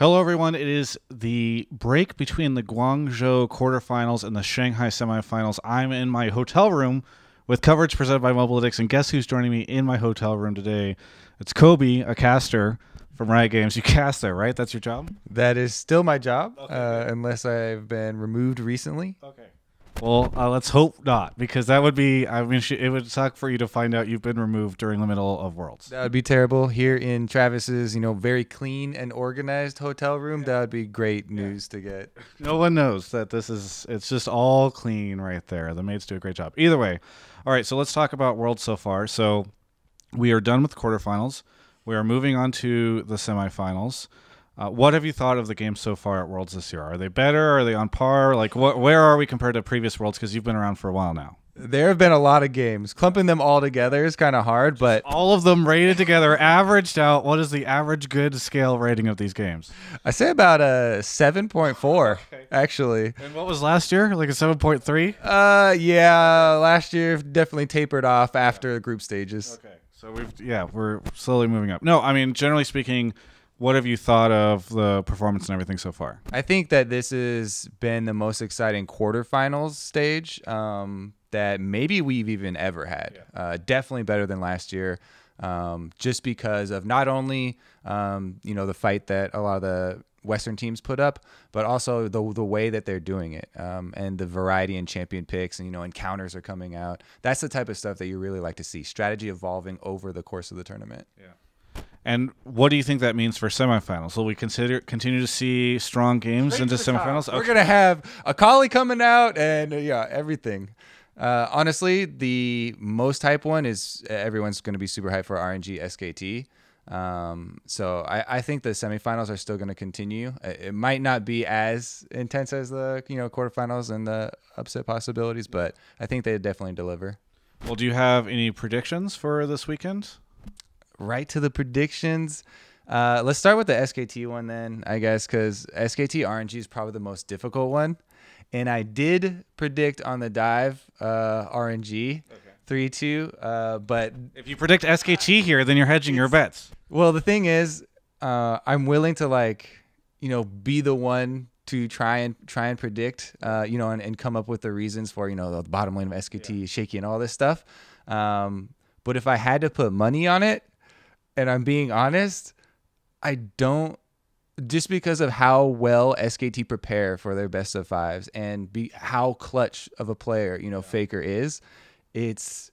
Hello, everyone. It is the break between the Guangzhou quarterfinals and the Shanghai semifinals. I'm in my hotel room with coverage presented by Mobalytics, and guess who's joining me in my hotel room today? It's Kobe, a caster from Riot Games. You cast there, right? That's your job? That is still my job, Okay, unless I've been removed recently. Okay. Well, let's hope not, because that would be, I mean, it would suck for you to find out you've been removed during the middle of Worlds. That would be terrible. Here in Travis's, very clean and organized hotel room, that would be great news to get. No one knows that it's just all clean right there. The maids do a great job. Either way. All right, so let's talk about Worlds so far. So we are done with the quarterfinals. We are moving on to the semifinals. What have you thought of the games so far at Worlds this year? Are they better? Are they on par? Like, where are we compared to previous Worlds? Because you've been around for a while now. There have been a lot of games. Clumping them all together is kind of hard, but all of them rated together, averaged out. What is the average good scale rating of these games? I say about a 7.4, actually. And what was last year? Like a 7.3? Yeah, last year definitely tapered off after the group stages. Okay, so we're slowly moving up. No, I mean, generally speaking, what have you thought of the performance and everything so far? I think that this has been the most exciting quarterfinals stage that maybe we've even ever had. Yeah. Definitely better than last year, just because of not only the fight that a lot of the Western teams put up, but also the way that they're doing it, and the variety in champion picks and encounters are coming out. That's the type of stuff that you really like to see. Strategy evolving over the course of the tournament. Yeah. And what do you think that means for semifinals? Will we continue to see strong games into semifinals? Okay. We're going to have a Kali coming out and everything. Honestly, the most hype one is everyone's going to be super hyped for RNG SKT. So I think the semifinals are still going to continue. It might not be as intense as the quarterfinals and the upset possibilities, but I think they definitely deliver. Well, do you have any predictions for this weekend? Right to the predictions. Let's start with the SKT one then, I guess, because SKT RNG is probably the most difficult one. And I did predict on the dive RNG 3-2. But if you predict SKT here, then you're hedging your bets. Well, the thing is, I'm willing to be the one to try and predict, and come up with the reasons for the bottom lane of SKT shaky and all this stuff. But if I had to put money on it, and I'm being honest, I don't, just because of how well SKT prepare for their best of fives and how clutch of a player, Faker is, it's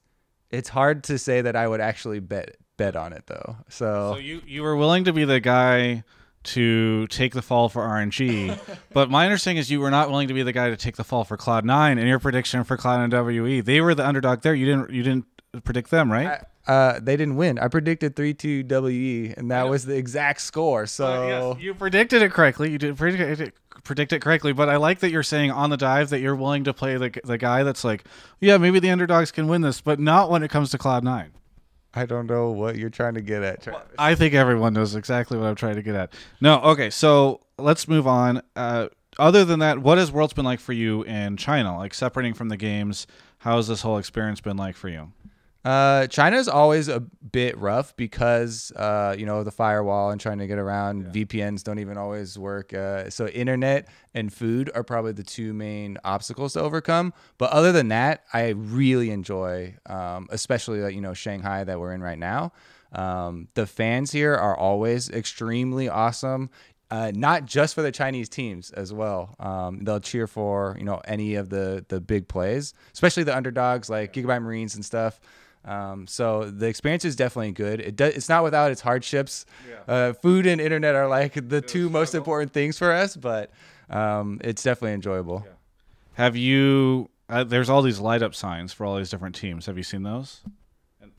hard to say that I would actually bet on it though. So you were willing to be the guy to take the fall for RNG, but my understanding is you were not willing to be the guy to take the fall for Cloud9 in your prediction for Cloud9 WE. They were the underdog there. You didn't predict them, right? They didn't win. I predicted 3-2 WE, and that was the exact score. So yes, you predicted it correctly. You did predict it correctly, but I like that you're saying on the dive that you're willing to play the guy that's like, yeah, maybe the underdogs can win this, but not when it comes to Cloud9. I don't know what you're trying to get at, Travis. I think everyone knows exactly what I'm trying to get at. No, okay, so let's move on. Other than that, what has Worlds been like for you in China? Like, separating from the games, how has this whole experience been like for you? China's always a bit rough because the firewall and trying to get around. VPNs don't even always work. So internet and food are probably the two main obstacles to overcome. But other than that, I really enjoy, especially Shanghai that we're in right now. The fans here are always extremely awesome. Not just for the Chinese teams as well. They'll cheer for any of the big plays, especially the underdogs like Gigabyte Marines and stuff. So the experience is definitely good. It's not without its hardships. Food and internet are like the two most important things for us, but it's definitely enjoyable. Have you? There's all these light up signs for all these different teams. Have you seen those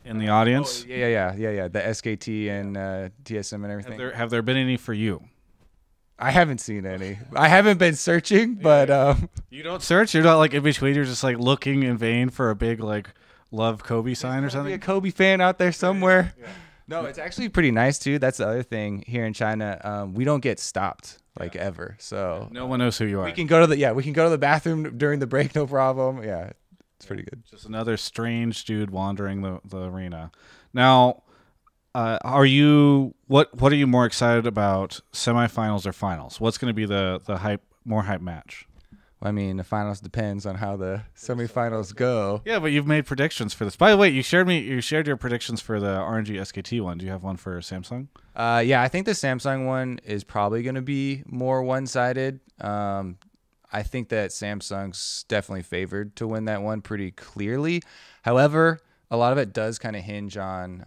in the audience? Oh, yeah. The SKT and TSM and everything. Have there been any for you? I haven't seen any. I haven't been searching, but you don't search. You're not like in between. You're just like looking in vain for a big love Kobe sign or something. Be a Kobe fan out there somewhere. Yeah. No, it's actually pretty nice too. That's the other thing here in China. We don't get stopped ever. So no one knows who you are. We can go to the bathroom during the break, no problem. Yeah, it's pretty good. Just another strange dude wandering the arena. Now, Are you what are you more excited about, semifinals or finals? What's going to be the more hype match? I mean, the finals depends on how the semifinals go. Yeah, but you've made predictions for this. By the way, you shared your predictions for the RNG SKT one. Do you have one for Samsung? Yeah, I think the Samsung one is probably going to be more one-sided. I think that Samsung's definitely favored to win that one pretty clearly. However, a lot of it does kind of hinge on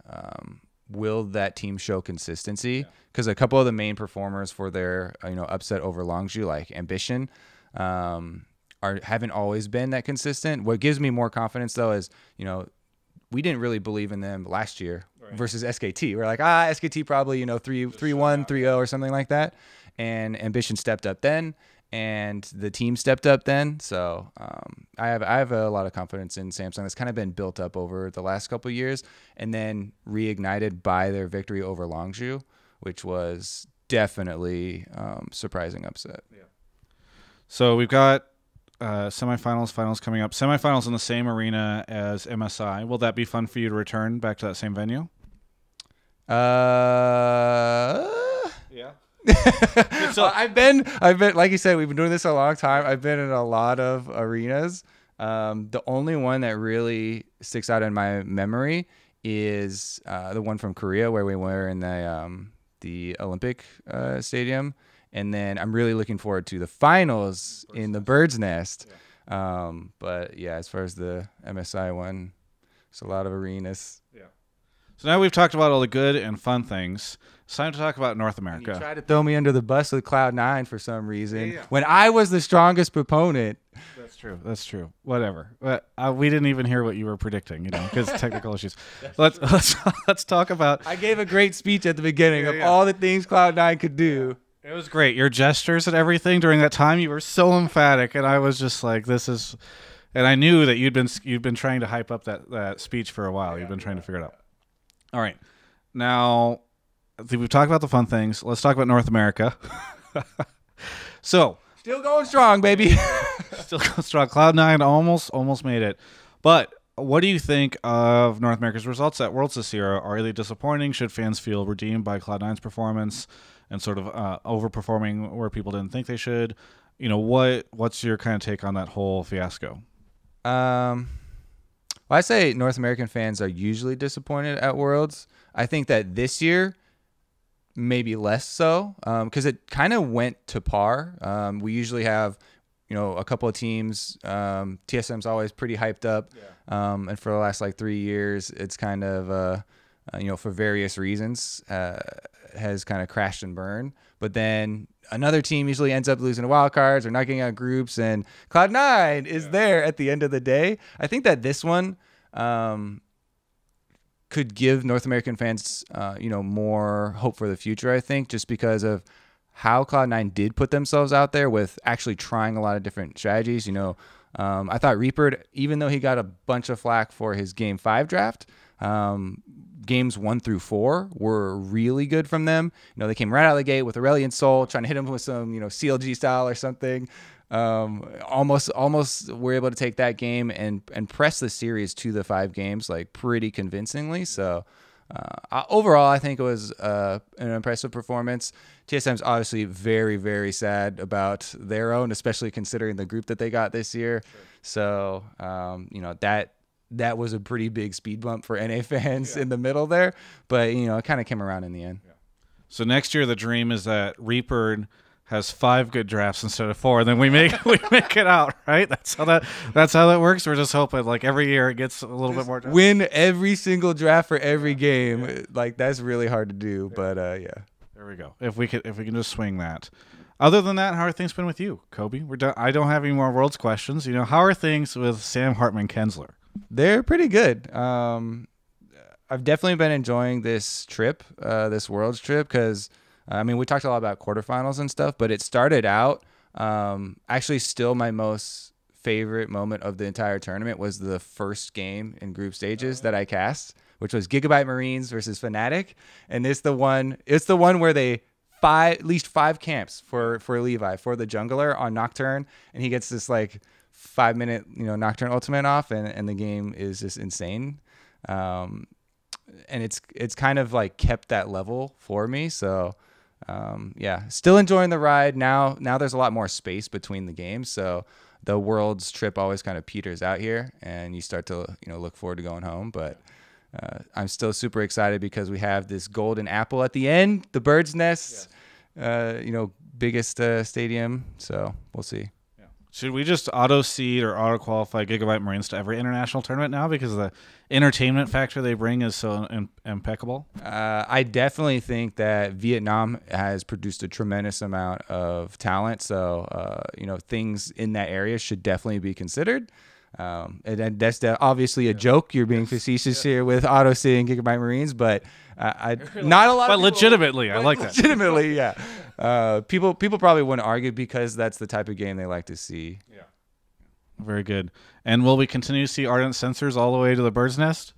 will that team show consistency? Because a couple of the main performers for their upset over Longzhu, like Ambition, haven't always been that consistent. What gives me more confidence though is we didn't really believe in them last year versus SKT. We're like, SKT probably 3-1, 3-0 or something like that, and Ambition stepped up then, and the team stepped up then. So I have a lot of confidence in Samsung. That's kind of been built up over the last couple of years, and then reignited by their victory over Longzhu, which was definitely surprising upset. Yeah. So we've got semifinals, finals coming up. Semifinals in the same arena as MSI. Will that be fun for you to return back to that same venue? Yeah. So I've been like you said, we've been doing this a long time. I've been in a lot of arenas. The only one that really sticks out in my memory is the one from Korea where we were in the Olympic stadium. And then I'm really looking forward to the finals in the Bird's Nest. Yeah. But yeah, as far as the MSI one, it's a lot of arenas. Yeah. So now we've talked about all the good and fun things. It's time to talk about North America. You tried to throw me under the bus with Cloud9 for some reason when I was the strongest proponent. That's true. Whatever. But we didn't even hear what you were predicting, because technical issues. Let's talk about. I gave a great speech at the beginning of all the things Cloud9 could do. It was great. Your gestures and everything during that time, you were so emphatic, and I was just like, "This is." And I knew that you'd been trying to hype up that speech for a while. You've been trying to figure it out. All right, now we've talked about the fun things. Let's talk about North America. So still going strong, baby. Still going strong. Cloud9 almost made it, but. What do you think of North America's results at Worlds this year? Are they disappointing? Should fans feel redeemed by Cloud9's performance and sort of overperforming where people didn't think they should? What's your kind of take on that whole fiasco? Well, I say North American fans are usually disappointed at Worlds. I think that this year, maybe less so, because it kind of went to par. We usually have a couple of teams. TSM's always pretty hyped up. And for the last 3 years, it's kind of, for various reasons, has kind of crashed and burned. But then another team usually ends up losing to wild cards or not getting out groups, and Cloud9 is there at the end of the day. I think that this one could give North American fans, more hope for the future, I think, just because of how Cloud9 did put themselves out there with actually trying a lot of different strategies. I thought Reaper, even though he got a bunch of flack for his Game 5 draft, games 1 through 4 were really good from them. They came right out of the gate with Aurelion Soul, trying to hit him with some, CLG style or something. Almost were able to take that game and press the series to the 5 games pretty convincingly. So overall, I think it was an impressive performance. TSM's obviously very, very sad about their own, especially considering the group that they got this year. Sure. So, that was a pretty big speed bump for NA fans in the middle there. But, it kind of came around in the end. Yeah. So next year, the dream is that Reaper has 5 good drafts instead of 4, and then we make it out, right? That's how that works. We're just hoping every year it gets a little bit more drafts. Win every single draft for every game. Yeah. That's really hard to do, but yeah. There we go. If we can just swing that. Other than that, how are things been with you, Kobe? We're done. I don't have any more Worlds questions. How are things with Sam Hartman-Kensler? They're pretty good. I've definitely been enjoying this trip, this Worlds trip, because we talked a lot about quarterfinals and stuff, but it started out actually still my most favorite moment of the entire tournament was the first game in group stages that I cast, which was Gigabyte Marines versus Fnatic. And it's the one where they at least 5 camps for Levi, for the jungler on Nocturne, and he gets this 5-minute Nocturne ultimate off, and the game is just insane. and it's kind of like kept that level for me. So yeah, still enjoying the ride. Now there's a lot more space between the games, so the Worlds trip always kind of peters out here, and you start to look forward to going home. But I'm still super excited because we have this golden apple at the end, the Bird's Nest, biggest stadium. So we'll see. Should we just auto seed or auto qualify Gigabyte Marines to every international tournament now because the entertainment factor they bring is so impeccable? I definitely think that Vietnam has produced a tremendous amount of talent. So, things in that area should definitely be considered. And that's obviously a joke. You're being facetious here with auto seeding Gigabyte Marines, but not a lot. But of people, legitimately, I like that. Legitimately, yeah. People probably wouldn't argue because that's the type of game they like to see. Yeah. Very good. And will we continue to see ardent sensors all the way to the Bird's Nest?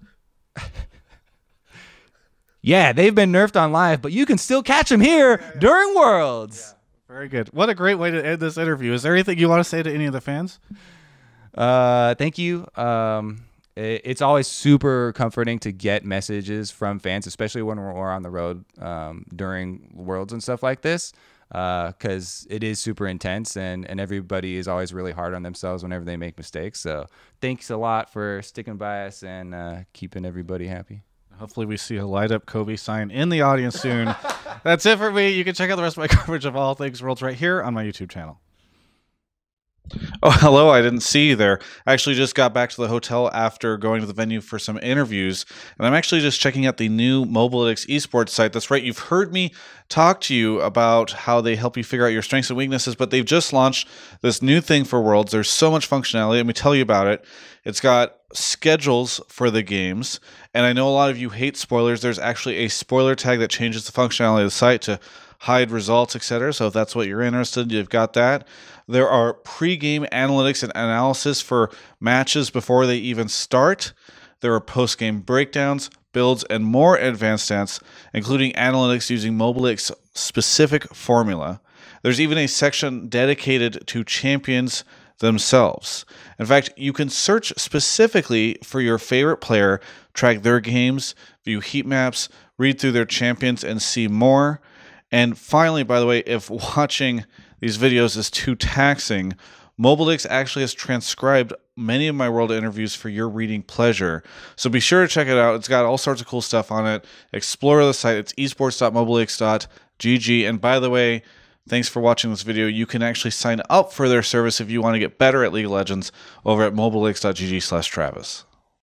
Yeah, they've been nerfed on live, but you can still catch them here during Worlds. Yeah. Very good. What a great way to end this interview. Is there anything you want to say to any of the fans? Thank you. It's always super comforting to get messages from fans, especially when we're on the road during Worlds and stuff like this, because it is super intense, and everybody is always really hard on themselves whenever they make mistakes. So thanks a lot for sticking by us and keeping everybody happy. Hopefully we see a light up Kobe sign in the audience soon. That's it for me. You can check out the rest of my coverage of all things Worlds right here on my YouTube channel. Oh, hello. I didn't see you there. I actually just got back to the hotel after going to the venue for some interviews, and I'm actually just checking out the new Mobalytics esports site. That's right. You've heard me talk to you about how they help you figure out your strengths and weaknesses, but they've just launched this new thing for Worlds. There's so much functionality. Let me tell you about it. It's got schedules for the games, and I know a lot of you hate spoilers. There's actually a spoiler tag that changes the functionality of the site to hide results, etc. So if that's what you're interested in, you've got that. There are pre-game analytics and analysis for matches before they even start. There are post-game breakdowns, builds, and more advanced stats, including analytics using Mobalytics' specific formula. There's even a section dedicated to champions themselves. In fact, you can search specifically for your favorite player, track their games, view heat maps, read through their champions, and see more. And finally, by the way, if watching these videos is too taxing, Mobalytics actually has transcribed many of my world interviews for your reading pleasure. So be sure to check it out. It's got all sorts of cool stuff on it. Explore the site. It's esports.mobalytics.gg. And by the way, thanks for watching this video. You can actually sign up for their service if you want to get better at League of Legends over at mobalytics.gg/Travis.